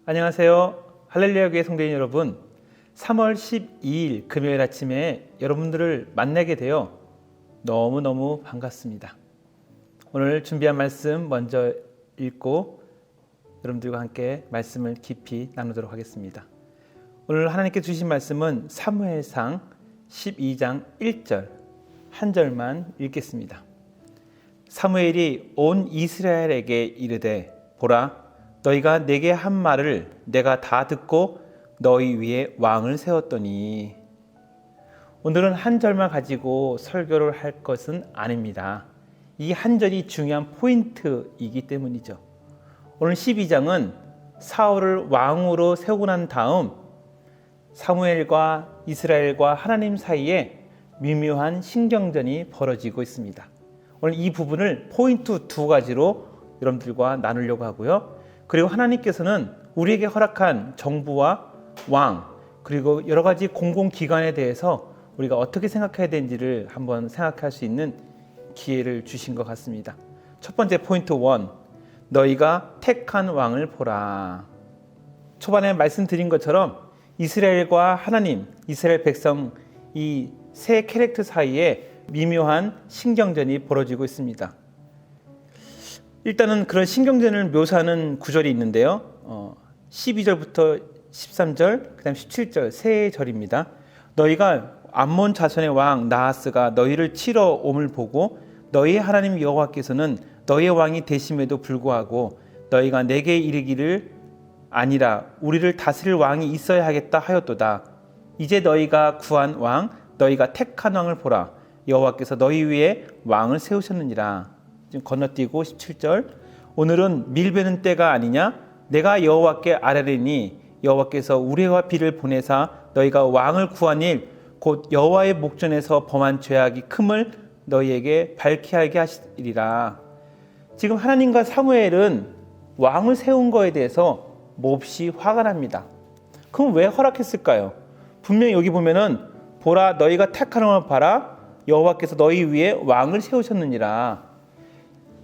안녕하세요. 할렐루야 교회 성도인 여러분, 3월 12일 금요일 아침에 여러분들을 만나게 되어 너무너무 반갑습니다. 오늘 준비한 말씀 먼저 읽고 여러분들과 함께 말씀을 깊이 나누도록 하겠습니다. 오늘 하나님께 주신 말씀은 사무엘상 12장 1절 한 절만 읽겠습니다. 사무엘이 온 이스라엘에게 이르되 보라, 너희가 내게 한 말을 내가 다 듣고 너희 위에 왕을 세웠더니. 오늘은 한 절만 가지고 설교를 할 것은 아닙니다. 이 한 절이 중요한 포인트이기 때문이죠. 오늘 12장은 사울을 왕으로 세우고 난 다음 사무엘과 이스라엘과 하나님 사이에 미묘한 신경전이 벌어지고 있습니다. 오늘 이 부분을 포인트 두 가지로 여러분들과 나누려고 하고요. 그리고 하나님께서는 우리에게 허락한 정부와 왕, 그리고 여러 가지 공공기관에 대해서 우리가 어떻게 생각해야 되는지를 한번 생각할 수 있는 기회를 주신 것 같습니다. 첫 번째 포인트 1, 너희가 택한 왕을 보라. 초반에 말씀드린 것처럼 이스라엘과 하나님, 이스라엘 백성 이 세 캐릭터 사이에 미묘한 신경전이 벌어지고 있습니다. 일단은 그런 신경전을 묘사하는 구절이 있는데요. 12절부터 13절, 그 다음 17절 세 절입니다. 너희가 암몬 자손의 왕 나하스가 너희를 치러 옴을 보고 너희의 하나님 여호와께서는 너희의 왕이 되심에도 불구하고 너희가 내게 이르기를 아니라 우리를 다스릴 왕이 있어야 하겠다 하였도다. 이제 너희가 구한 왕, 너희가 택한 왕을 보라. 여호와께서 너희 위에 왕을 세우셨느니라. 건너뛰고 17절, 오늘은 밀베는 때가 아니냐? 내가 여호와께 아뢰리니 여호와께서 우레와 비를 보내사 너희가 왕을 구한 일 곧 여호와의 목전에서 범한 죄악이 큼을 너희에게 밝히 알게 하시리라. 지금 하나님과 사무엘은 왕을 세운 거에 대해서 몹시 화가 납니다. 그럼 왜 허락했을까요? 분명히 여기 보면은 보라, 너희가 택한 왕을 봐라, 여호와께서 너희 위에 왕을 세우셨느니라.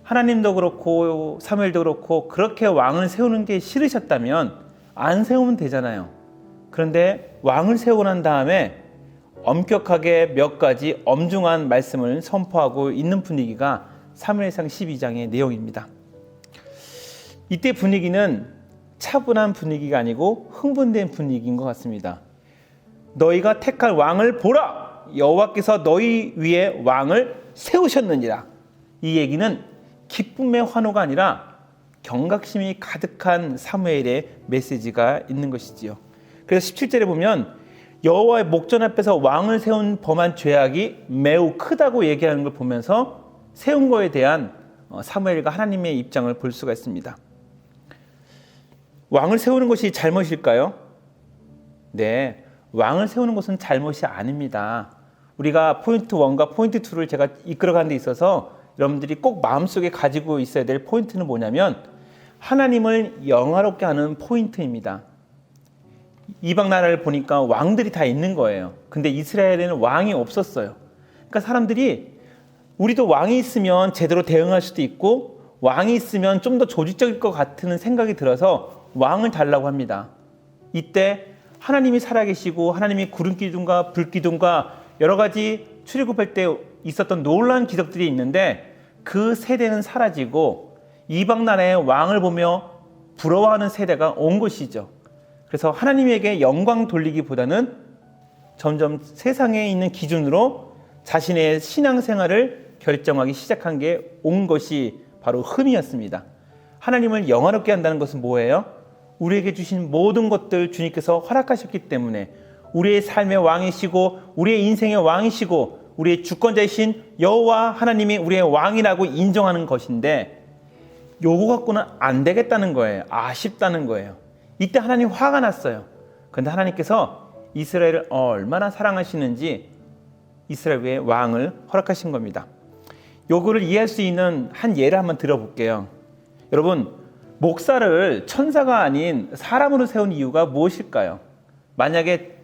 하나님도 그렇고 사무엘도 그렇고 그렇게 왕을 세우는 게 싫으셨다면 안 세우면 되잖아요. 그런데 왕을 세우고 난 다음에 엄격하게 몇 가지 엄중한 말씀을 선포하고 있는 분위기가 사무엘상 12장의 내용입니다. 이때 분위기는 차분한 분위기가 아니고 흥분된 분위기인 것 같습니다. 너희가 택할 왕을 보라! 여호와께서 너희 위에 왕을 세우셨느니라. 이 얘기는 기쁨의 환호가 아니라 경각심이 가득한 사무엘의 메시지가 있는 것이지요. 그래서 17절에 보면 여호와의 목전 앞에서 왕을 세운 범한 죄악이 매우 크다고 얘기하는 걸 보면서 세운 거에 대한 사무엘과 하나님의 입장을 볼 수가 있습니다. 왕을 세우는 것이 잘못일까요? 네, 왕을 세우는 것은 잘못이 아닙니다. 우리가 포인트 1과 포인트 2를 제가 이끌어가는 데 있어서 여러분들이 꼭 마음속에 가지고 있어야 될 포인트는 뭐냐면 하나님을 영화롭게 하는 포인트입니다. 이방 나라를 보니까 왕들이 다 있는 거예요. 근데 이스라엘에는 왕이 없었어요. 그러니까 사람들이 우리도 왕이 있으면 제대로 대응할 수도 있고 왕이 있으면 좀 더 조직적일 것 같은 생각이 들어서 왕을 달라고 합니다. 이때 하나님이 살아계시고 하나님이 구름 기둥과 불 기둥과 여러 가지 출애굽할 때 있었던 놀라운 기적들이 있는데 그 세대는 사라지고 이방 나라의 왕을 보며 부러워하는 세대가 온 것이죠. 그래서 하나님에게 영광 돌리기보다는 점점 세상에 있는 기준으로 자신의 신앙생활을 결정하기 시작한 게 온 것이 바로 흠이었습니다. 하나님을 영화롭게 한다는 것은 뭐예요? 우리에게 주신 모든 것들 주님께서 허락하셨기 때문에 우리의 삶의 왕이시고 우리의 인생의 왕이시고 우리의 주권자이신 여호와 하나님이 우리의 왕이라고 인정하는 것인데 요거 갖고는 안 되겠다는 거예요. 아쉽다는 거예요. 이때 하나님 화가 났어요. 그런데 하나님께서 이스라엘을 얼마나 사랑하시는지 이스라엘 위에 왕을 허락하신 겁니다. 요거를 이해할 수 있는 한 예를 한번 들어볼게요. 여러분, 목사를 천사가 아닌 사람으로 세운 이유가 무엇일까요? 만약에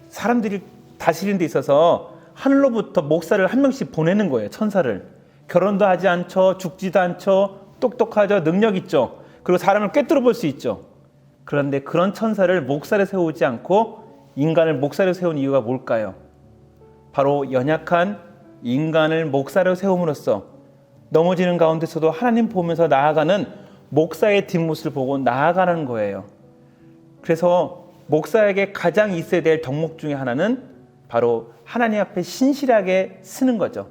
사람들이 다스리는 데 있어서 하늘로부터 목사를 한 명씩 보내는 거예요. 천사를. 결혼도 하지 않죠. 죽지도 않죠. 똑똑하죠. 능력 있죠. 그리고 사람을 꿰뚫어 볼 수 있죠. 그런데 그런 천사를 목사로 세우지 않고 인간을 목사로 세운 이유가 뭘까요? 바로 연약한 인간을 목사로 세움으로써 넘어지는 가운데서도 하나님 보면서 나아가는 목사의 뒷모습을 보고 나아가는 거예요. 그래서 목사에게 가장 있어야 될 덕목 중에 하나는 바로 하나님 앞에 신실하게 쓰는 거죠.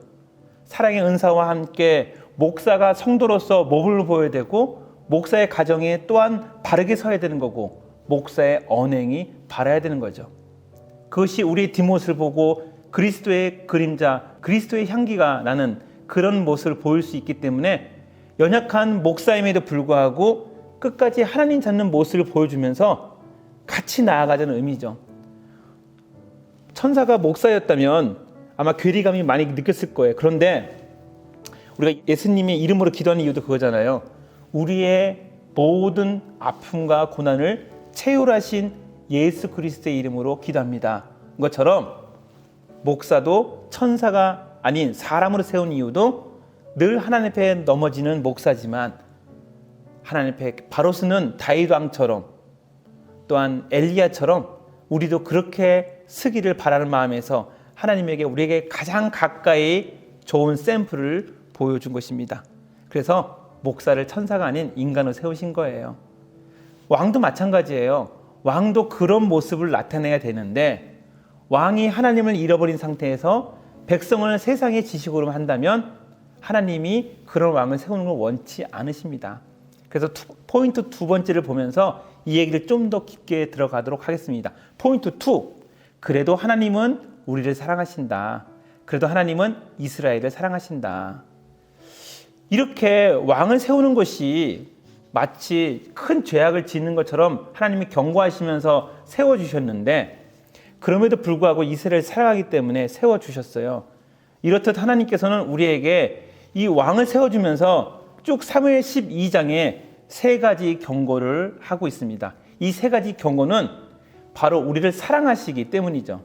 사랑의 은사와 함께 목사가 성도로서 모범을 보여야 되고 목사의 가정에 또한 바르게 서야 되는 거고 목사의 언행이 바라야 되는 거죠. 그것이 우리의 뒷모습을 보고 그리스도의 그림자, 그리스도의 향기가 나는 그런 모습을 보일 수 있기 때문에 연약한 목사임에도 불구하고 끝까지 하나님 찾는 모습을 보여주면서 같이 나아가자는 의미죠. 천사가 목사였다면 아마 괴리감이 많이 느꼈을 거예요. 그런데 우리가 예수님의 이름으로 기도하는 이유도 그거잖아요. 우리의 모든 아픔과 고난을 체휼하신 예수 그리스도의 이름으로 기도합니다. 것처럼 목사도 천사가 아닌 사람으로 세운 이유도 늘 하나님 앞에 넘어지는 목사지만 하나님 앞에 바로 서는 다윗 왕처럼 또한 엘리야처럼 우리도 그렇게 서기를 바라는 마음에서 하나님에게 우리에게 가장 가까이 좋은 샘플을 보여준 것입니다. 그래서 목사를 천사가 아닌 인간으로 세우신 거예요. 왕도 마찬가지예요. 왕도 그런 모습을 나타내야 되는데 왕이 하나님을 잃어버린 상태에서 백성을 세상의 지식으로 한다면 하나님이 그런 왕을 세우는 걸 원치 않으십니다. 그래서 포인트 두 번째를 보면서 이 얘기를 좀 더 깊게 들어가도록 하겠습니다. 포인트 2. 그래도 하나님은 우리를 사랑하신다. 그래도 하나님은 이스라엘을 사랑하신다. 이렇게 왕을 세우는 것이 마치 큰 죄악을 짓는 것처럼 하나님이 경고하시면서 세워주셨는데 그럼에도 불구하고 이스라엘을 사랑하기 때문에 세워주셨어요. 이렇듯 하나님께서는 우리에게 이 왕을 세워주면서 쭉 사무엘 12장에 세 가지 경고를 하고 있습니다. 이 세 가지 경고는 바로 우리를 사랑하시기 때문이죠.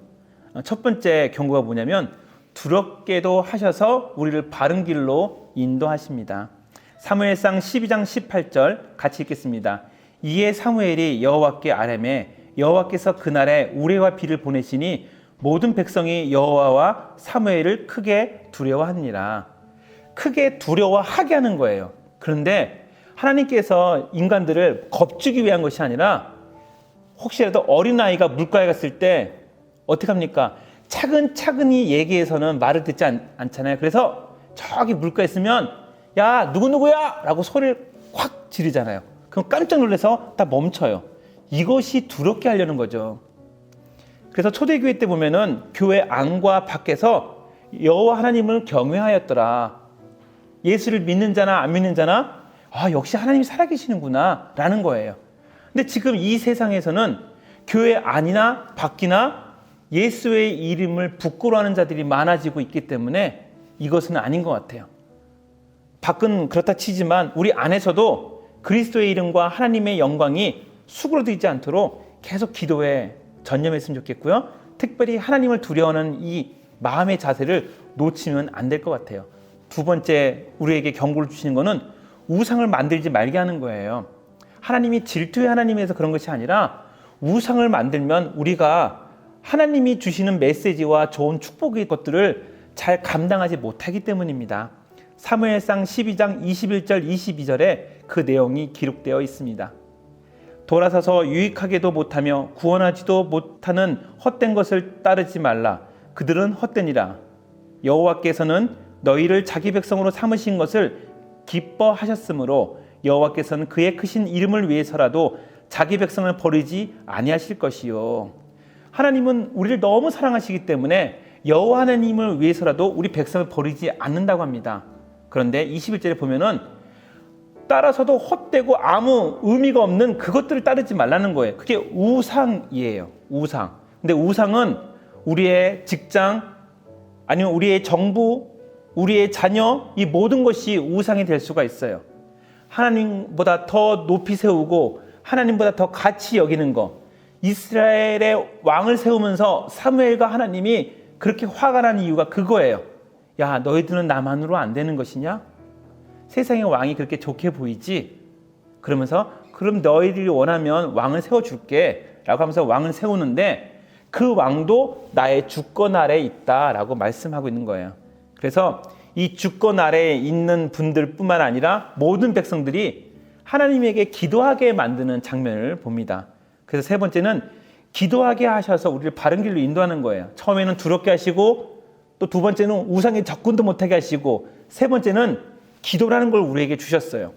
첫 번째 경고가 뭐냐면 두렵게도 하셔서 우리를 바른 길로 인도하십니다. 사무엘상 12장 18절 같이 읽겠습니다. 이에 사무엘이 여호와께 아뢰매 여호와께서 그날에 우레와 비를 보내시니 모든 백성이 여호와와 사무엘을 크게 두려워하니라. 크게 두려워하게 하는 거예요. 그런데 하나님께서 인간들을 겁주기 위한 것이 아니라 혹시라도 어린아이가 물가에 갔을 때 어떻게 합니까? 차근차근히 얘기해서는 말을 듣지 않잖아요. 그래서 저기 물가에 있으면 야 누구누구야 라고 소리를 확 지르잖아요. 그럼 깜짝 놀라서 다 멈춰요. 이것이 두렵게 하려는 거죠. 그래서 초대교회 때 보면은 교회 안과 밖에서 여호와 하나님을 경외하였더라. 예수를 믿는 자나 안 믿는 자나 역시 하나님이 살아계시는구나 라는 거예요. 근데 지금 이 세상에서는 교회 안이나 밖이나 예수의 이름을 부끄러워하는 자들이 많아지고 있기 때문에 이것은 아닌 것 같아요. 밖은 그렇다 치지만 우리 안에서도 그리스도의 이름과 하나님의 영광이 수그러들지 않도록 계속 기도에 전념했으면 좋겠고요. 특별히 하나님을 두려워하는 이 마음의 자세를 놓치면 안 될 것 같아요. 두 번째 우리에게 경고를 주시는 것은 우상을 만들지 말게 하는 거예요. 하나님이 질투의 하나님에서 그런 것이 아니라 우상을 만들면 우리가 하나님이 주시는 메시지와 좋은 축복의 것들을 잘 감당하지 못하기 때문입니다. 사무엘상 12장 21절 22절에 그 내용이 기록되어 있습니다. 돌아서서 유익하게도 못하며 구원하지도 못하는 헛된 것을 따르지 말라. 그들은 헛되니라. 여호와께서는 너희를 자기 백성으로 삼으신 것을 기뻐하셨으므로 여호와께서는 그의 크신 이름을 위해서라도 자기 백성을 버리지 아니하실 것이요. 하나님은 우리를 너무 사랑하시기 때문에 여호와 하나님을 위해서라도 우리 백성을 버리지 않는다고 합니다. 그런데 21절에 보면은 따라서도 헛되고 아무 의미가 없는 그것들을 따르지 말라는 거예요. 그게 우상이에요. 우상. 근데 우상은 우리의 직장 아니면 우리의 정부, 우리의 자녀 이 모든 것이 우상이 될 수가 있어요. 하나님보다 더 높이 세우고 하나님보다 더 가치 여기는 거. 이스라엘의 왕을 세우면서 사무엘과 하나님이 그렇게 화가 나는 이유가 그거예요. 야, 너희들은 나만으로 안 되는 것이냐? 세상의 왕이 그렇게 좋게 보이지? 그러면서 그럼 너희들이 원하면 왕을 세워줄게 라고 하면서 왕을 세우는데 그 왕도 나의 주권 아래에 있다라고 말씀하고 있는 거예요. 그래서 이 주권 아래에 있는 분들뿐만 아니라 모든 백성들이 하나님에게 기도하게 만드는 장면을 봅니다. 그래서 세 번째는 기도하게 하셔서 우리를 바른 길로 인도하는 거예요. 처음에는 두렵게 하시고 또 두 번째는 우상에 접근도 못하게 하시고 세 번째는 기도라는 걸 우리에게 주셨어요.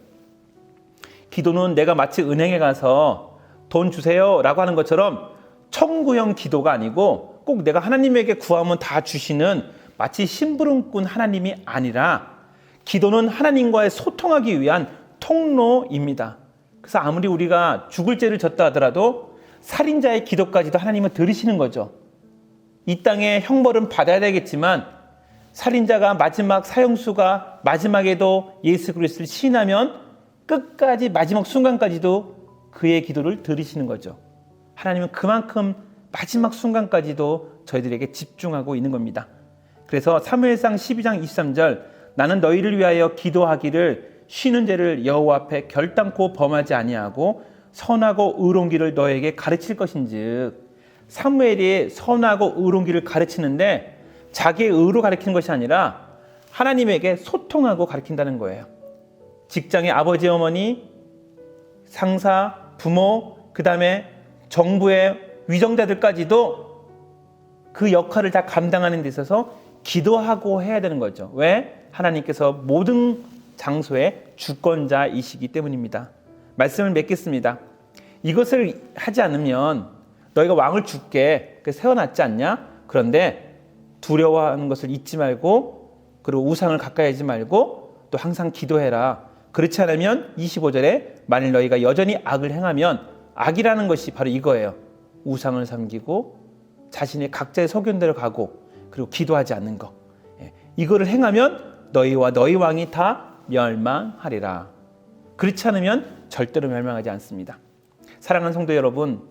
기도는 내가 마치 은행에 가서 돈 주세요 라고 하는 것처럼 청구형 기도가 아니고 꼭 내가 하나님에게 구하면 다 주시는 마치 심부름꾼 하나님이 아니라 기도는 하나님과의 소통하기 위한 통로입니다. 그래서 아무리 우리가 죽을 죄를 졌다 하더라도 살인자의 기도까지도 하나님은 들으시는 거죠. 이 땅의 형벌은 받아야 되겠지만 살인자가 마지막 사형수가 마지막에도 예수 그리스도를 시인하면 끝까지 마지막 순간까지도 그의 기도를 들으시는 거죠. 하나님은 그만큼 마지막 순간까지도 저희들에게 집중하고 있는 겁니다. 그래서 사무엘상 12장 23절 나는 너희를 위하여 기도하기를 쉬는 죄를 여호와 앞에 결단코 범하지 아니하고 선하고 의로운 길을 너에게 가르칠 것인즉 사무엘이 선하고 의로운 길을 가르치는데 자기의 의로 가르치는 것이 아니라 하나님에게 소통하고 가르친다는 거예요. 직장의 아버지 어머니, 상사, 부모, 그 다음에 정부의 위정자들까지도 그 역할을 다 감당하는 데 있어서 기도하고 해야 되는 거죠. 왜? 하나님께서 모든 장소의 주권자이시기 때문입니다. 말씀을 맺겠습니다. 이것을 하지 않으면 너희가 왕을 줄게 세워놨지 않냐? 그런데 두려워하는 것을 잊지 말고 그리고 우상을 가까이 하지 말고 또 항상 기도해라. 그렇지 않으면 25절에 만일 너희가 여전히 악을 행하면 악이라는 것이 바로 이거예요. 우상을 섬기고 자신의 각자의 소견대로 가고 그리고 기도하지 않는 것. 이거를 행하면 너희와 너희 왕이 다 멸망하리라. 그렇지 않으면 절대로 멸망하지 않습니다. 사랑하는 성도 여러분,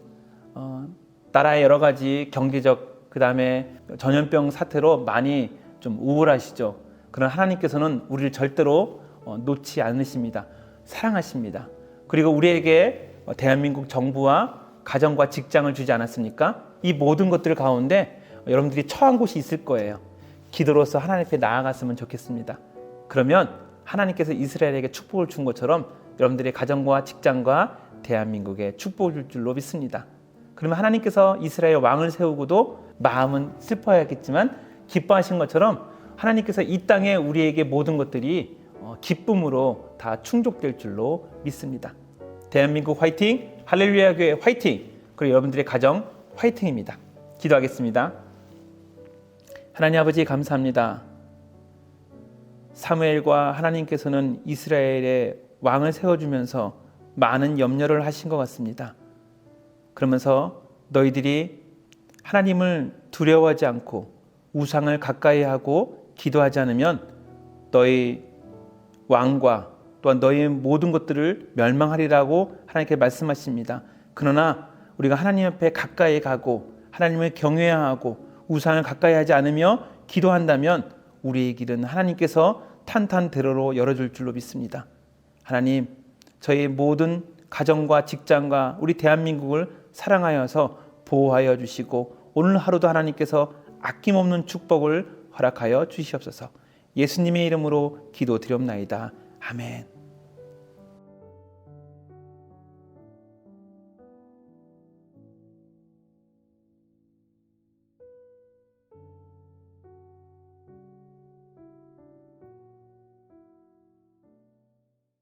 나라의 여러 가지 경제적 그 다음에 전염병 사태로 많이 좀 우울하시죠. 그러나 하나님께서는 우리를 절대로 놓지 않으십니다. 사랑하십니다. 그리고 우리에게 대한민국 정부와 가정과 직장을 주지 않았습니까? 이 모든 것들 가운데 여러분들이 처한 곳이 있을 거예요. 기도로서 하나님 앞에 나아갔으면 좋겠습니다. 그러면 하나님께서 이스라엘에게 축복을 준 것처럼 여러분들의 가정과 직장과 대한민국에 축복을 줄 줄로 믿습니다. 그러면 하나님께서 이스라엘 왕을 세우고도 마음은 슬퍼야겠지만 기뻐하신 것처럼 하나님께서 이 땅에 우리에게 모든 것들이 기쁨으로 다 충족될 줄로 믿습니다. 대한민국 화이팅! 할렐루야 교회 화이팅! 그리고 여러분들의 가정 화이팅입니다. 기도하겠습니다. 하나님 아버지 감사합니다. 사무엘과 하나님께서는 이스라엘의 왕을 세워주면서 많은 염려를 하신 것 같습니다. 그러면서 너희들이 하나님을 두려워하지 않고 우상을 가까이 하고 기도하지 않으면 너희 왕과 또한 너희의 모든 것들을 멸망하리라고 하나님께 말씀하십니다. 그러나 우리가 하나님 앞에 가까이 가고 하나님을 경외하고 우상을 가까이 하지 않으며 기도한다면 우리의 길은 하나님께서 탄탄대로로 열어줄 줄로 믿습니다. 하나님, 저희 모든 가정과 직장과 우리 대한민국을 사랑하여서 보호하여 주시고 오늘 하루도 하나님께서 아낌없는 축복을 허락하여 주시옵소서. 예수님의 이름으로 기도드리옵나이다. 아멘.